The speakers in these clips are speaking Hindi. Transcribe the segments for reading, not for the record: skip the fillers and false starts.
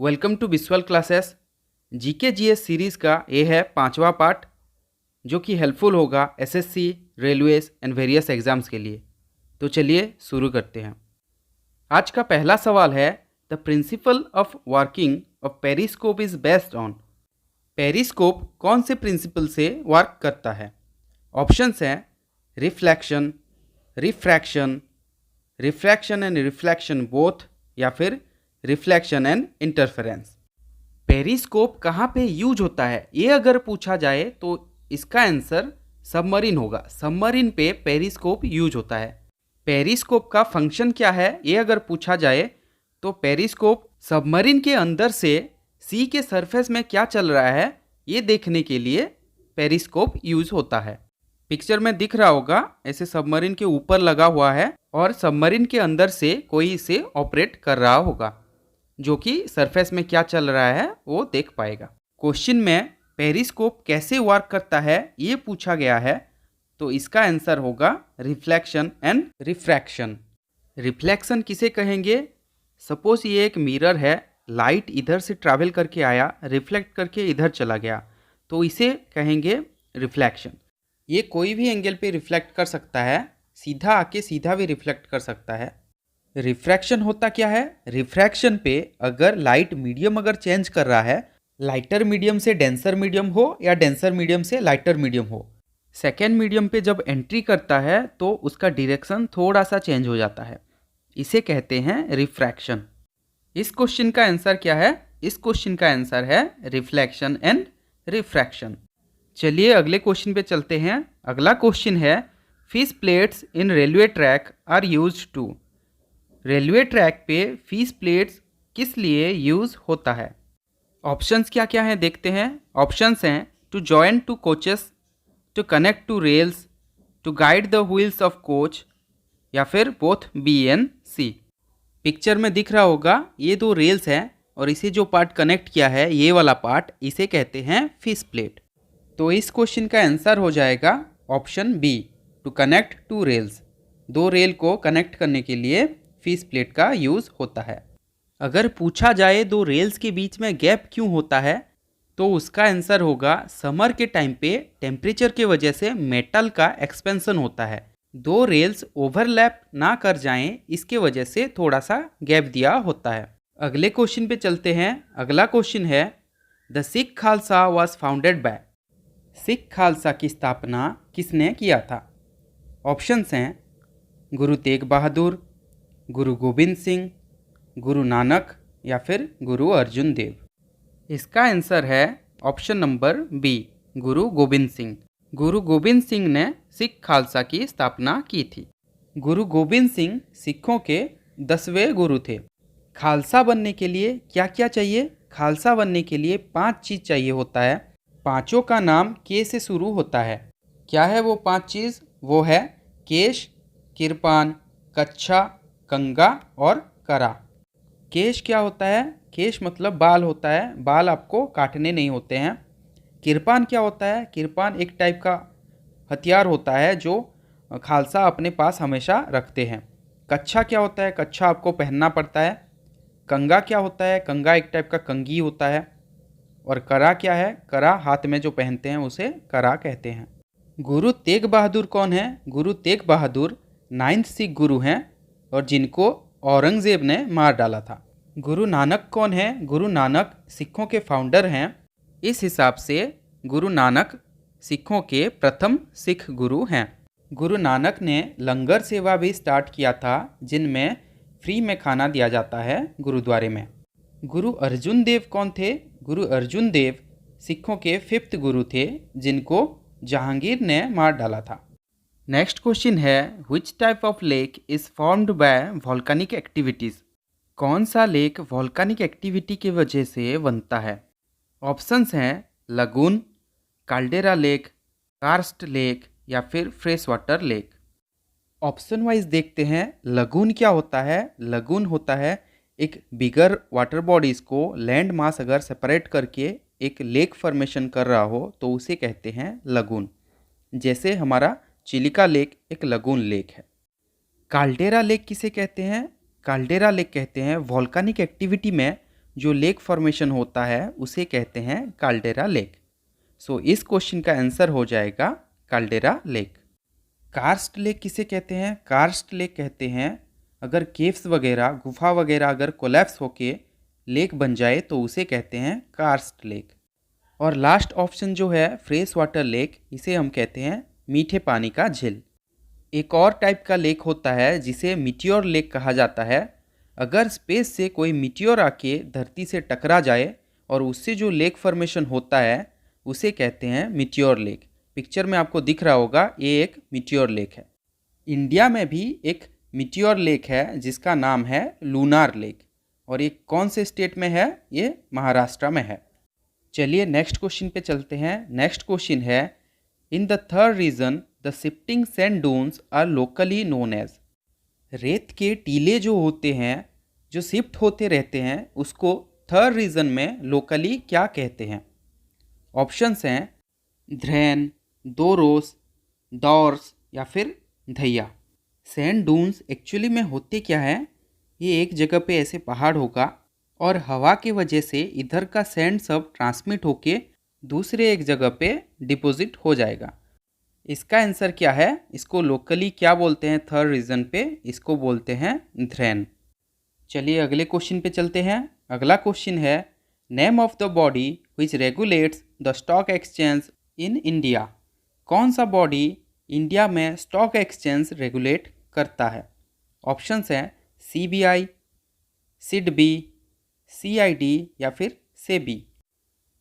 Welcome to visual classes. GK GS series का ये है 5वां पार्ट, जो कि हेल्पफुल होगा SSC, railways and various exams के लिए। तो चलिए शुरू करते हैं। आज का पहला सवाल है, the principle of working of periscope is based on. Periscope कौन से प्रिंसिपल से वर्क करता है? ऑप्शंस हैं reflection, refraction, refraction and reflection both, या फिर रिफ्लेक्शन एंड इंटरफेरेंस। पेरिस्कोप कहाँ पे यूज होता है, ये अगर पूछा जाए तो इसका आंसर सबमरीन होगा। सबमरीन पे पेरिस्कोप यूज होता है। पेरिस्कोप का फंक्शन क्या है, ये अगर पूछा जाए तो पेरिस्कोप सबमरीन के अंदर से सी के सरफेस में क्या चल रहा है ये देखने के लिए पेरिस्कोप यूज होता है। पिक्चर में दिख रहा होगा, ऐसे सबमरीन के ऊपर लगा हुआ है और सबमरीन के अंदर से कोई इसे ऑपरेट कर रहा होगा, जो कि सरफेस में क्या चल रहा है वो देख पाएगा। क्वेश्चन में पेरिस्कोप कैसे वर्क करता है ये पूछा गया है, तो इसका आंसर होगा रिफ्लेक्शन एंड रिफ्रैक्शन। रिफ्लेक्शन किसे कहेंगे? सपोज ये एक मिरर है, लाइट इधर से ट्रैवल करके आया, रिफ्लेक्ट करके इधर चला गया, तो इसे कहेंगे रिफ्लेक्शन। ये कोई भी एंगल पे रिफ्लेक्ट कर सकता है, सीधा आके सीधा भी रिफ्लेक्ट कर सकता है। रिफ्रैक्शन होता क्या है? रिफ्रैक्शन पे अगर लाइट मीडियम अगर चेंज कर रहा है, लाइटर मीडियम से डेंसर मीडियम हो या डेंसर मीडियम से लाइटर मीडियम हो, सेकेंड मीडियम पे जब एंट्री करता है तो उसका डायरेक्शन थोड़ा सा चेंज हो जाता है, इसे कहते हैं रिफ्रैक्शन। इस क्वेश्चन का आंसर क्या है? इस क्वेश्चन का आंसर है रिफ्लेक्शन एंड रिफ्रैक्शन। चलिए अगले क्वेश्चन पे चलते हैं। अगला क्वेश्चन है, fish plates in railway track are used to. Railway track पे फिश प्लेट्स किस लिए यूज होता है? ऑप्शंस क्या क्या हैं देखते हैं। ऑप्शंस हैं to join two coaches, to connect two rails, to guide the wheels of coach, या फिर both B and C. Picture में दिख रहा होगा ये दो रेल्स हैं और इसे जो पार्ट कनेक्ट किया है ये वाला पार्ट, इसे कहते हैं फिश प्लेट। तो इस क्वेश्चन का आंसर हो जाएगा option B, to connect two rails. दो रेल को कनेक्ट करने के लिए फिश प्लेट का यूज़ होता है। अगर पूछा जाए दो रेल्स के बीच में गैप क्यों होता है, तो उसका आंसर होगा समर के टाइम पे टेम्परेचर के वजह से मेटल का एक्सपेंशन होता है। दो रेल्स ओवरलैप ना कर जाएं, इसके वजह से थोड़ा सा गैप दिया होता है। अगले क्वेश्चन पे चलते हैं। अगला क्वेश्चन है, the Sikh Khalsa was founded by. Sikh Khalsa की स्थापना किसने किया था? ऑप्शंस हैं गुरु तेग बहादुर, गुरु गोविंद सिंह, गुरु नानक, या फिर गुरु अर्जुन देव। इसका आंसर है ऑप्शन नंबर बी, गुरु गोविंद सिंह। गुरु गोविंद सिंह ने सिख खालसा की स्थापना की थी। गुरु गोविंद सिंह सिखों के 10वें गुरु थे। खालसा बनने के लिए क्या क्या चाहिए? खालसा बनने के लिए 5 चीज़ चाहिए होता है। पांचों का नाम के से शुरू होता है। क्या है वो 5 चीज़? वो है केश, किरपान, कच्छा, कंगा और करा। केश क्या होता है? केश मतलब बाल होता है, बाल आपको काटने नहीं होते हैं। किरपान क्या होता है? किरपान एक टाइप का हथियार होता है जो खालसा अपने पास हमेशा रखते हैं। कच्छा क्या होता है? कच्छा आपको पहनना पड़ता है। कंगा क्या होता है? कंगा एक टाइप का कंघी होता है। और करा क्या है? करा हाथ में जो पहनते हैं उसे करा कहते हैं। गुरु तेग बहादुर कौन है? गुरु तेग बहादुर 9th सिख गुरु हैं और जिनको औरंगजेब ने मार डाला था। गुरु नानक कौन है? गुरु नानक सिखों के फाउंडर हैं। इस हिसाब से गुरु नानक सिखों के प्रथम सिख गुरु हैं। गुरु नानक ने लंगर सेवा भी स्टार्ट किया था, जिनमें फ्री में खाना दिया जाता है गुरुद्वारे में। गुरु अर्जुन देव कौन थे? गुरु अर्जुन देव सिखों के 5th गुरु थे, जिनको जहांगीर ने मार डाला था। नेक्स्ट क्वेश्चन है, which type of lake is formed by volcanic activities. कौन सा लेक वॉल्केनिक एक्टिविटी की वजह से बनता है? ऑप्शंस हैं lagoon, caldera lake, karst lake, या फिर fresh water lake. Option wise देखते हैं। लगून क्या होता है? लगून होता है एक बिगर वाटर बॉडीज़ को लैंड मास अगर सेपरेट करके एक लेक फॉर्मेशन कर रहा हो तो उसे कहते हैं लगून। जैसे हमारा चिलिका लेक एक लगून लेक है। काल्डेरा लेक किसे कहते हैं? काल्डेरा लेक कहते हैं वॉल्केनिक एक्टिविटी में जो लेक फॉर्मेशन होता है उसे कहते हैं काल्डेरा लेक। सो इस क्वेश्चन का आंसर हो जाएगा काल्डेरा लेक। कार्स्ट लेक किसे कहते हैं? कार्स्ट लेक कहते हैं अगर केव्स वगैरह, गुफा वगैरह अगर कोलैप्स होके लेक बन जाए तो उसे कहते हैं कार्स्ट लेक। और लास्ट ऑप्शन जो है फ्रेश वाटर लेक, इसे हम कहते हैं मीठे पानी का झील। एक और टाइप का लेक होता है जिसे मीटियोर लेक कहा जाता है। अगर स्पेस से कोई मीटियोर आके धरती से टकरा जाए और उससे जो लेक फॉर्मेशन होता है उसे कहते हैं मीटियोर लेक। पिक्चर में आपको दिख रहा होगा ये एक मीटियोर लेक है। इंडिया में भी एक मीटियोर लेक है जिसका नाम है लूनार लेक, और ये कौन से स्टेट में है? ये महाराष्ट्र में है। चलिए नेक्स्ट क्वेश्चन पे चलते हैं। नेक्स्ट क्वेश्चन है, in the third region the shifting sand dunes are locally known as. रेत के टीले जो होते हैं, जो शिफ्ट होते रहते हैं, उसको थर्ड रीजन में लोकली क्या कहते हैं? ऑप्शंस हैं ध्रेन, दोरोस, दौर्स या फिर धैया। सैंड डून्स एक्चुअली में होते क्या है? ये एक जगह पे ऐसे पहाड़ होगा और हवा की वजह से इधर का सैंड सब ट्रांसमिट होके दूसरे एक जगह पे डिपॉजिट हो जाएगा। इसका आंसर क्या है? इसको लोकली क्या बोलते हैं थर्ड रीजन पे? इसको बोलते हैं ध्रेन। चलिए अगले क्वेश्चन पे चलते हैं। अगला क्वेश्चन है, name of the body which regulates the stock exchange in India. कौन सा बॉडी इंडिया में स्टॉक एक्सचेंज रेगुलेट करता है? ऑप्शंस हैं CBI, SIDBI, CID या फिर सेबी।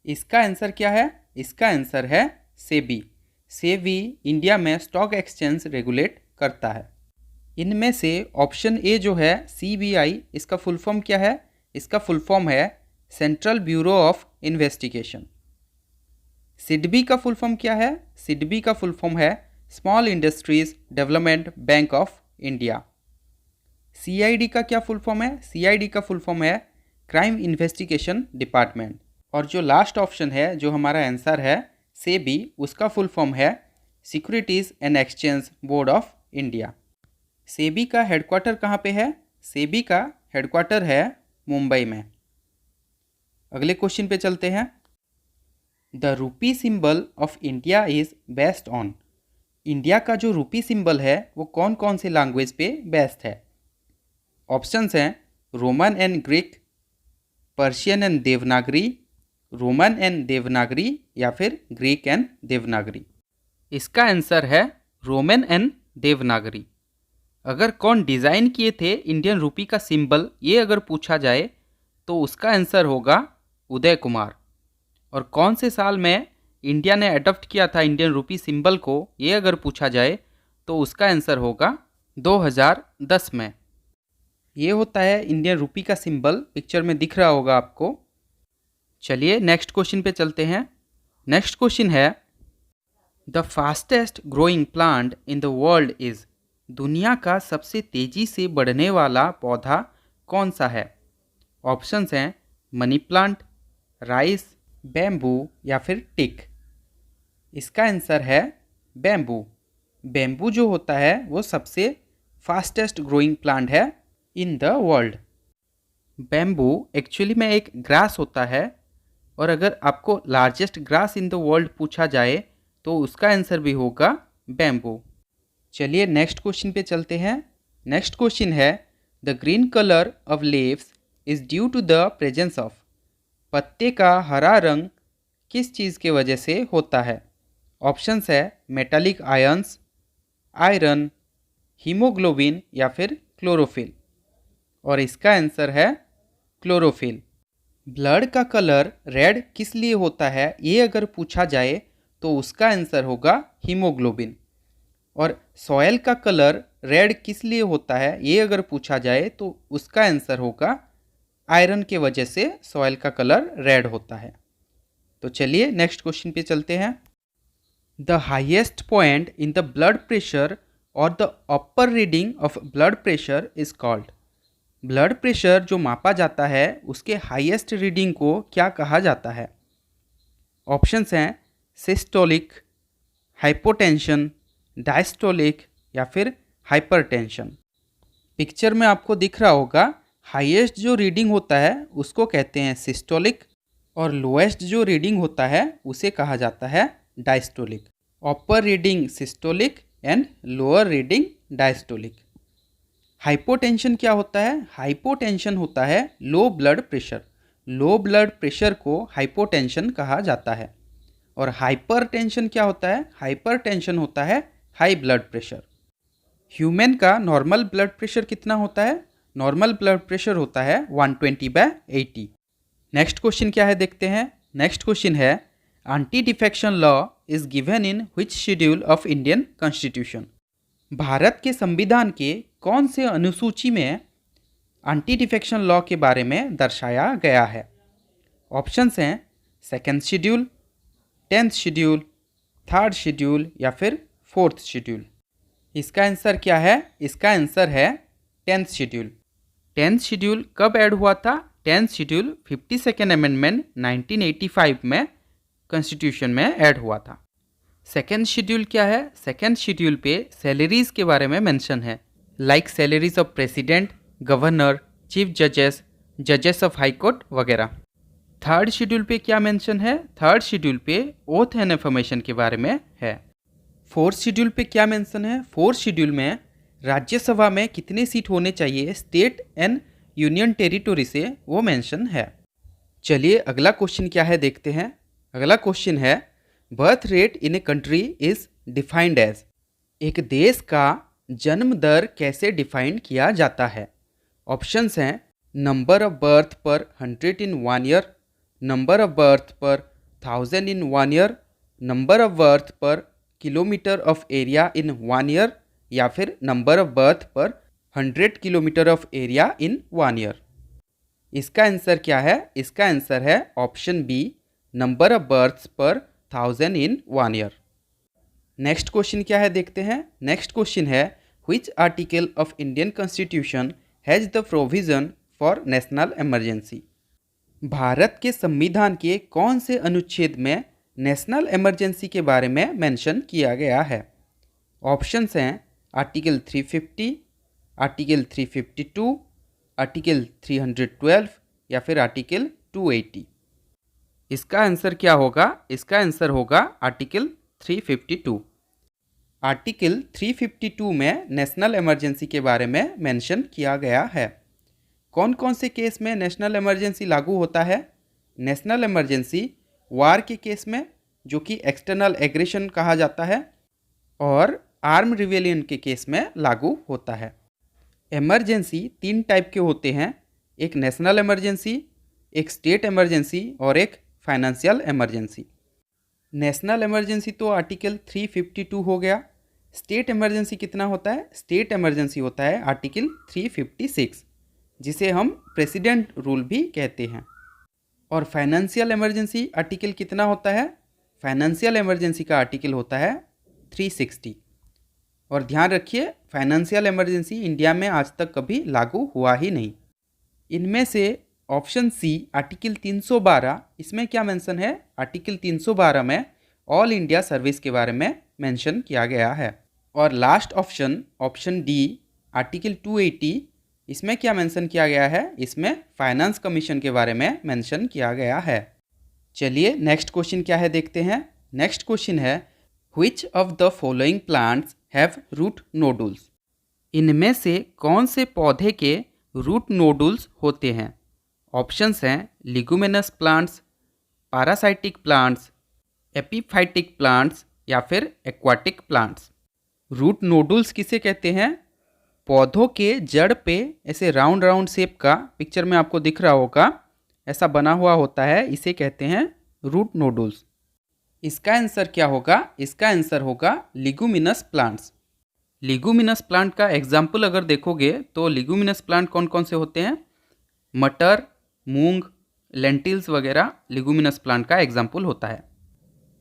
इसका आंसर क्या है? इसका आंसर है सेबी। सेबी इंडिया में स्टॉक एक्सचेंज रेगुलेट करता है। इनमें से ऑप्शन ए जो है CBI, इसका फुल फॉर्म क्या है? इसका फुल फॉर्म है central bureau of investigation. SIDBI का फुल फॉर्म क्या है? सिडबी का फुल फॉर्म है small industries development bank of India. CID का क्या फुल फॉर्म है? CID का फुल फॉर्म है क्राइम इन्वेस्टिगेशन डिपार्टमेंट। और जो लास्ट ऑप्शन है, जो हमारा आंसर है सेबी, उसका फुल फॉर्म है securities and exchange board of India. SEBI का हेडक्वार्टर कहाँ पे है? सेबी का हेडक्वार्टर है मुंबई में। अगले क्वेश्चन पे चलते हैं। The rupee symbol of India is based on. India का जो रूपी सिंबल है वो कौन कौन से लैंग्वेज पे बेस्ड है? ऑप्शंस हैं Roman and Greek, Persian and Devanagari, Roman and Devanagari या फिर ग्रीक एंड देवनागरी। इसका आंसर है रोमन एंड देवनागरी। अगर कौन डिज़ाइन किए थे इंडियन रूपी का सिंबल, ये अगर पूछा जाए तो उसका आंसर होगा उदय कुमार। और कौन से साल में इंडिया ने अडॉप्ट किया था इंडियन रूपी सिंबल को, ये अगर पूछा जाए तो उसका आंसर होगा 2010 में। ये होता है इंडियन रूपी का सिंबल, पिक्चर में दिख रहा होगा आपको। चलिए नेक्स्ट क्वेश्चन पे चलते हैं। नेक्स्ट क्वेश्चन है, the fastest growing plant in the world is. दुनिया का सबसे तेजी से बढ़ने वाला पौधा कौन सा है? ऑप्शंस हैं मनी प्लांट, राइस, बैम्बू या फिर टिक। इसका आंसर है बैम्बू। बैम्बू जो होता है वो सबसे फास्टेस्ट ग्रोइंग प्लांट है in the world. Bamboo actually में एक ग्रास होता है, और अगर आपको largest grass in the world पूछा जाए तो उसका आंसर भी होगा बैम्बू। चलिए नेक्स्ट क्वेश्चन पे चलते हैं। नेक्स्ट क्वेश्चन है, the green colour of leaves is due to the presence of. पत्ते का हरा रंग किस चीज़ के वजह से होता है? ऑप्शंस है मेटालिक आयंस, आयरन, हीमोग्लोबिन या फिर क्लोरोफिल। और इसका आंसर है क्लोरोफिल। ब्लड का कलर रेड किस लिए होता है, ये अगर पूछा जाए तो उसका आंसर होगा हीमोग्लोबिन। और सॉयल का कलर रेड किस लिए होता है, ये अगर पूछा जाए तो उसका आंसर होगा आयरन के वजह से सॉयल का कलर रेड होता है। तो चलिए नेक्स्ट क्वेश्चन पे चलते हैं। The highest point in the blood pressure और the upper reading of blood pressure is called. Blood pressure जो मापा जाता है उसके हाईएस्ट रीडिंग को क्या कहा जाता है? ऑप्शंस हैं सिस्टोलिक, हाइपोटेंशन, डायस्टोलिक या फिर हाइपरटेंशन। पिक्चर में आपको दिख रहा होगा हाईएस्ट जो रीडिंग होता है उसको कहते हैं सिस्टोलिक और लोएस्ट जो रीडिंग होता है उसे कहा जाता है diastolic. Upper reading systolic and lower reading diastolic. Hypotension क्या होता है? हाइपोटेंशन होता है low blood pressure. Low blood pressure को हाइपोटेंशन कहा जाता है। और हाइपरटेंशन क्या होता है? हाइपरटेंशन होता है हाई ब्लड प्रेशर। ह्यूमन का नॉर्मल ब्लड प्रेशर कितना होता है? नॉर्मल ब्लड प्रेशर होता है 120/80। नेक्स्ट क्वेश्चन क्या है देखते हैं। नेक्स्ट क्वेश्चन है anti defection law is given in which schedule of Indian constitution. Bharat के संविधान के कौन से अनुसूची में एंटी डिफेक्शन लॉ के बारे में दर्शाया गया है? ऑप्शंस हैं second schedule, 10th schedule, 3rd schedule या फिर 4th शेड्यूल। इसका आंसर क्या है? इसका आंसर है 10th शेड्यूल। 10th शेड्यूल कब ऐड हुआ था? 10th शेड्यूल 52nd अमेंडमेंट 1985 में कॉन्स्टिट्यूशन में ऐड हुआ था। सेकेंड शेड्यूल क्या है? सेकेंड शेड्यूल पे सैलरीज के बारे में मेंशन है, like salaries of president, governor, chief जजेस, जजेस ऑफ हाई कोर्ट वगैरह। थर्ड शेड्यूल पे क्या मेंशन है? थर्ड शेड्यूल पे ओथ एंड एफर्मेशन के बारे में है। फोर्थ शेड्यूल पे क्या मेंशन है? फोर्थ शेड्यूल में राज्यसभा में कितने सीट होने चाहिए स्टेट एंड यूनियन टेरिटोरी से वो मेंशन है। चलिए अगला क्वेश्चन क्या है देखते हैं। अगला क्वेश्चन है birth rate in a country is defined as. एक देश का जन्म दर कैसे डिफाइन किया जाता है? ऑप्शंस हैं number of birth per 100 in 1 year, number of birth per 1000 in 1 year, number of birth per kilometre of area in 1 year या फिर number of birth per 100 kilometre of area in 1 year. इसका आंसर क्या है? इसका आंसर है option B, number of births per 1000 in 1 year. Next question क्या है देखते हैं। नेक्स्ट क्वेश्चन है which article of Indian constitution has the provision for national emergency. Bharat के संविधान के कौन से अनुच्छेद में नेशनल इमरजेंसी के बारे में मेंशन किया गया है? ऑप्शंस हैं आर्टिकल 350, आर्टिकल 352, आर्टिकल 312 या फिर आर्टिकल 280। इसका आंसर क्या होगा? इसका आंसर होगा आर्टिकल 352। आर्टिकल 352 में नेशनल इमरजेंसी के बारे में मेंशन किया गया है। कौन कौन से केस में नेशनल इमरजेंसी लागू होता है? नेशनल इमरजेंसी वार के केस में, जो कि एक्सटर्नल एग्रेशन कहा जाता है, और आर्म रिवेलियन के केस में लागू होता है। इमरजेंसी 3 टाइप के होते हैं, एक नेशनल इमरजेंसी, एक स्टेट इमरजेंसी और एक फाइनेंशियल इमरजेंसी। नेशनल इमरजेंसी तो आर्टिकल 352 हो गया। स्टेट इमरजेंसी कितना होता है? स्टेट इमरजेंसी होता है आर्टिकल 356, जिसे हम प्रेसिडेंट रूल भी कहते हैं। और फाइनेंशियल इमरजेंसी आर्टिकल कितना होता है? फाइनेंशियल इमरजेंसी का आर्टिकल होता है 360। और ध्यान रखिए, फाइनेंशियल इमरजेंसी इंडिया में आज तक कभी लागू हुआ ही नहीं। इनमें से ऑप्शन सी आर्टिकल 312, इसमें क्या मेंशन है? आर्टिकल 312 में ऑल इंडिया सर्विस के बारे में मेंशन किया गया है। और last option, option D article 280, इसमें क्या मेंशन किया गया है? इसमें फाइनेंस कमीशन के बारे में मेंशन किया गया है। चलिए नेक्स्ट क्वेश्चन क्या है देखते हैं। नेक्स्ट क्वेश्चन है which of the following plants have root nodules. इनमें से कौन से पौधे के रूट नोडुल्स होते हैं? ऑप्शंस हैं leguminous plants, parasitic plants, epiphytic plants या फिर एक्वाटिक प्लांट्स। रूट नोडुल्स किसे कहते हैं? पौधों के जड़ पे ऐसे राउंड राउंड शेप का, पिक्चर में आपको दिख रहा होगा, ऐसा बना हुआ होता है, इसे कहते हैं रूट नोडुल्स। इसका आंसर क्या होगा? इसका आंसर होगा लिगुमिनस प्लांट्स। लिगुमिनस प्लांट का एग्जाम्पल अगर देखोगे तो लिगुमिनस प्लांट कौन कौन से होते हैं? मटर, मूंग, लेंटिल्स वगैरह लिगुमिनस प्लांट का एग्जाम्पल होता है।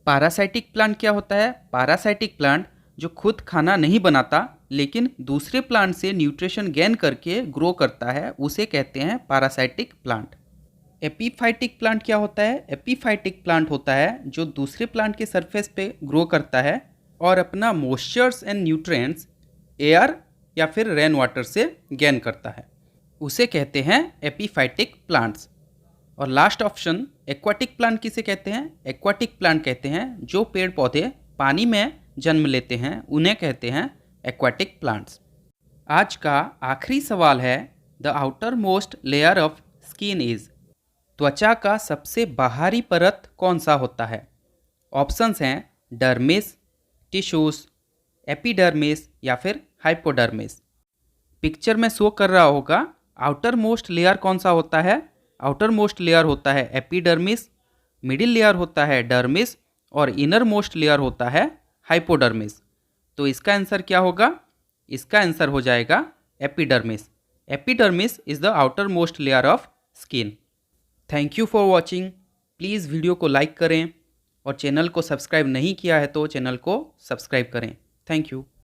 पैरासाइटिक प्लांट क्या होता है? पैरासाइटिक प्लांट जो खुद खाना नहीं बनाता लेकिन दूसरे प्लांट से न्यूट्रिशन गेन करके ग्रो करता है, उसे कहते हैं पैरासाइटिक प्लांट। एपीफाइटिक प्लांट क्या होता है? एपीफाइटिक प्लांट होता है जो दूसरे प्लांट के सरफेस पे ग्रो करता है और अपना मॉइस्चर्स एंड न्यूट्रिएंट्स एयर या फिर रेन वाटर से गेन करता है। उसे कहते हैं एपीफाइटिक प्लांट्स। और लास्ट ऑप्शन एक्वाटिक प्लांट किसे कहते हैं? एक्वाटिक प्लांट कहते हैं जो पेड़ पौधे पानी में जन्म लेते हैं, उन्हें कहते हैं एक्वाटिक प्लांट्स। आज का आखिरी सवाल है, the outer most layer of skin is. त्वचा का सबसे बाहरी परत कौन सा होता है? ऑप्शंस हैं डर्मिस, टिश्यूज, एपिडर्मिस या फिर हाइपोडर्मिस। पिक्चर में शो कर रहा होगा आउटर मोस्ट लेयर कौन सा होता है। आउटर मोस्ट लेयर होता है एपिडर्मिस, मिडिल लेयर होता है डर्मिस और इनर मोस्ट लेयर होता है हाइपोडर्मिस। तो इसका आंसर क्या होगा? इसका आंसर हो जाएगा epidermis. Epidermis is the outer most layer of skin. Thank you for watching. Please video को लाइक करें और चैनल को सब्सक्राइब नहीं किया है तो चैनल को सब्सक्राइब करें। Thank you.